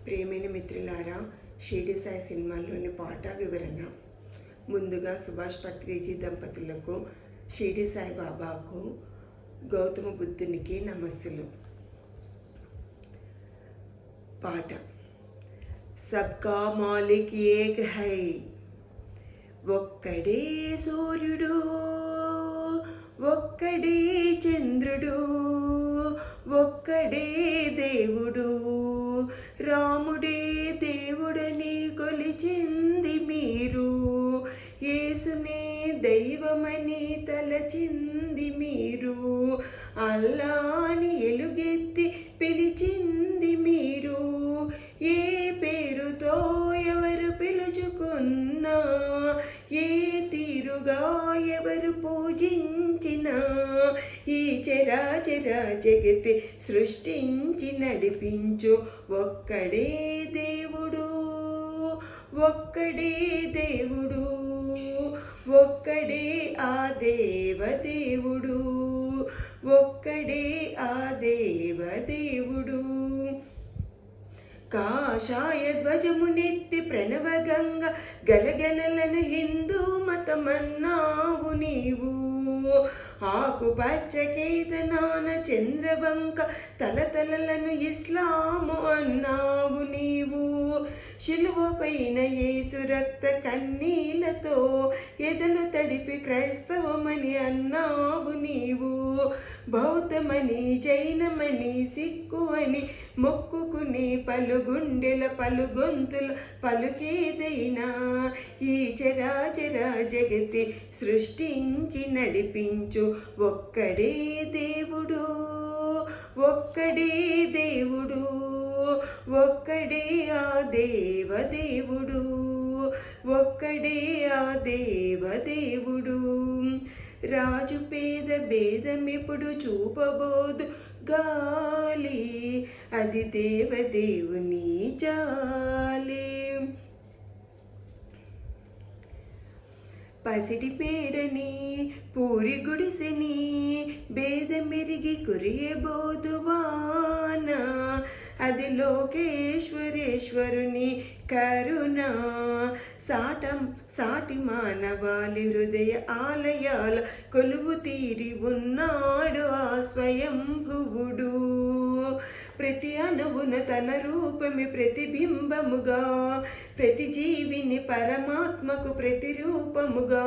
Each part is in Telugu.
ప్రియమైన మిత్రులారా, షిరిడి సాయి సినిమాలోని పాట వివరణ. ముందుగా సుభాష్ పత్రిజీ దంపతులకు, షిరిడి సాయి బాబాకు, గౌతమ బుద్ధునికి నమస్సులు. పాట. సబ్కా మాలిక్ ఏక్ హై, ఒక్కడే సూర్యుడు, ఒక్కడే చంద్రుడు, ఒక్కడే దేవుడు, రాముడే దేవుడని కొలిచింది మీరు, యేసునే దైవమని తలచింది మీరు, అల్లాని ఎలుగెత్తి పిలిచింది మీరు, ఏ పేరుతో ఎవరు పిలుచుకున్నా, ఏ తీరుగా ఎవరు పూజించినా, ఈ చరాచర జగతి సృష్టించి నడిపించు ఒక్కడే దేవుడు, ఒక్కడే దేవుడు, ఒక్కడే ఆ దేవదేవుడు, ఒక్కడే ఆ దేవదేవుడు. కాషాయ ధ్వజమునెత్తి ప్రణవగంగ గలగలలను హిందూ మతమన్నావు నీవు, ఆకుపచ్చ కేతనాన చంద్రవంక తలతలలను ఇస్లాము అన్నావు నీవు, శిలువ పైన యేసు రక్త కన్నీలతో ఎదలు తడిపి క్రైస్తవమని అన్నావు నీవు, బౌద్ధమని జైనమని సిక్కు అని మొక్కుకుని పలుగుండెల పలుగొంతుల పలుకేదైనా, ఈ చరాచర జగతి సృష్టించి నడిపించు ఒక్కడే దేవుడు, ఒక్కడే దేవుడు, ఒక్కడే ఆ దేవదేవుడు, ఒక్కడే ఆ దేవదేవుడు. రాజు పేద భేదమెప్పుడు చూపబోదు గాలి, అది దేవదేవుని జాలి. పసిడి పేడని పూరి గుడిసెని భేదమెరిగి కురియబోదు వాన, అది లోకేశ్వరేశ్వరుని కరుణ, సాటి మానవాళి హృదయ ఆలయాల కొలువు తీరి ఉన్నాడు ఆ స్వయంభువుడు, ప్రతి అణువున తన రూపమి ప్రతిబింబముగా, ప్రతి జీవిని పరమాత్మకు ప్రతిరూపముగా,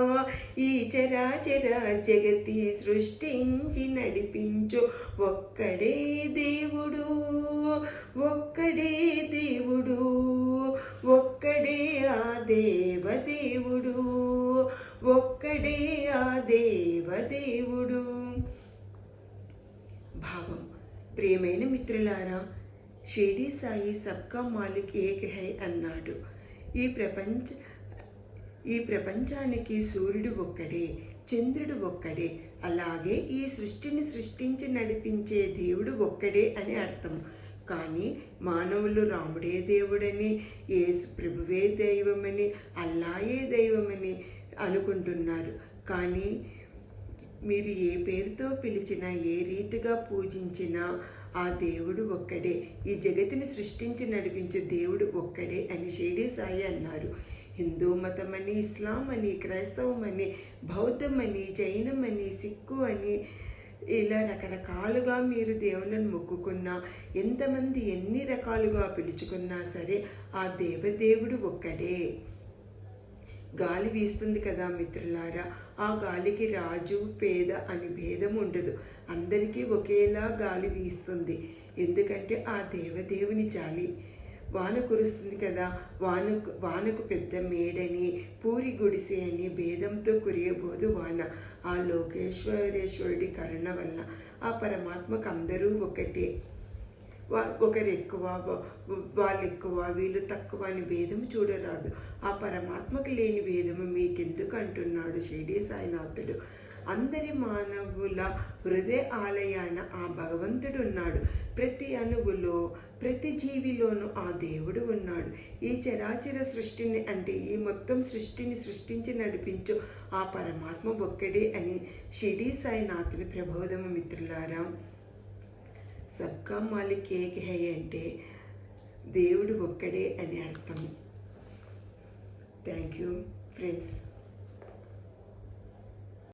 ఈ చరాచర జగతి సృష్టించి నడిపించు ఒక్కడే దేవుడు, ఒక్కడే దేవుడు, ఒక్కడే ఆ దేవదేవుడు, ఒక్కడే ఆ దేవదేవుడు. భావం. ప్రియమైన మిత్రులారా, షిరిడి సాయి సబ్కా మాలిక్ ఏక్ హై అన్నాడు. ఈ ప్రపంచానికి సూర్యుడు ఒక్కడే, చంద్రుడు ఒక్కడే, అలాగే ఈ సృష్టిని సృష్టించి నడిపించే దేవుడు ఒక్కడే అని అర్థం. కానీ మానవులు రాముడే దేవుడని, యేసు ప్రభువే దైవమని, అల్లాయే దైవమని అనుకుంటున్నారు. కానీ మీరు ఏ పేరుతో పిలిచినా, ఏ రీతిగా పూజించినా ఆ దేవుడు ఒక్కడే, ఈ జగతిని సృష్టించి నడిపించే దేవుడు ఒక్కడే అని షిరిడి సాయి అన్నారు. హిందూ మతమని, ఇస్లాం అని, క్రైస్తవం అని, బౌద్ధం అని, జైనం అని, సిక్కు అని, ఇలా రకరకాలుగా మీరు దేవుళ్ళను మొక్కుకున్నా, ఎంతమంది ఎన్ని రకాలుగా పిలుచుకున్నా సరే ఆ దేవదేవుడు ఒక్కడే. గాలి వీస్తుంది కదా మిత్రులారా, ఆ గాలికి రాజు పేద అని భేదం ఉండదు, అందరికీ ఒకేలా గాలి వీస్తుంది. ఎందుకంటే ఆ దేవదేవుని జాలి. వాన కురుస్తుంది కదా, వానకు పెద్ద మేడని, పూరి గుడిసె అని భేదంతో కురియబోదు వాన. ఆ లోకేశ్వరేశ్వరుడి కరుణ వల్ల ఆ పరమాత్మకు అందరూ ఒకటే. ఒకరు ఎక్కువ, వాళ్ళు ఎక్కువ, వీళ్ళు తక్కువ అని భేదం చూడరాదు. ఆ పరమాత్మకు లేని భేదము మీకెందుకు అంటున్నాడు షిరిడి సాయినాథుడు. అందరి మానవుల హృదయ ఆలయాన ఆ భగవంతుడు ఉన్నాడు. ప్రతి అణువులో, ప్రతి జీవిలోనూ ఆ దేవుడు ఉన్నాడు. ఈ చరాచర సృష్టిని, అంటే ఈ మొత్తం సృష్టిని సృష్టించి నడిపించు ఆ పరమాత్మ ఒక్కడే అని షిరిడి సాయినాథుని ప్రబోధము మిత్రులారా. సబ్కా మాలిక్ ఏక్ హై అంటే దేవుడు ఒక్కడే అని అర్థం. Thank you friends.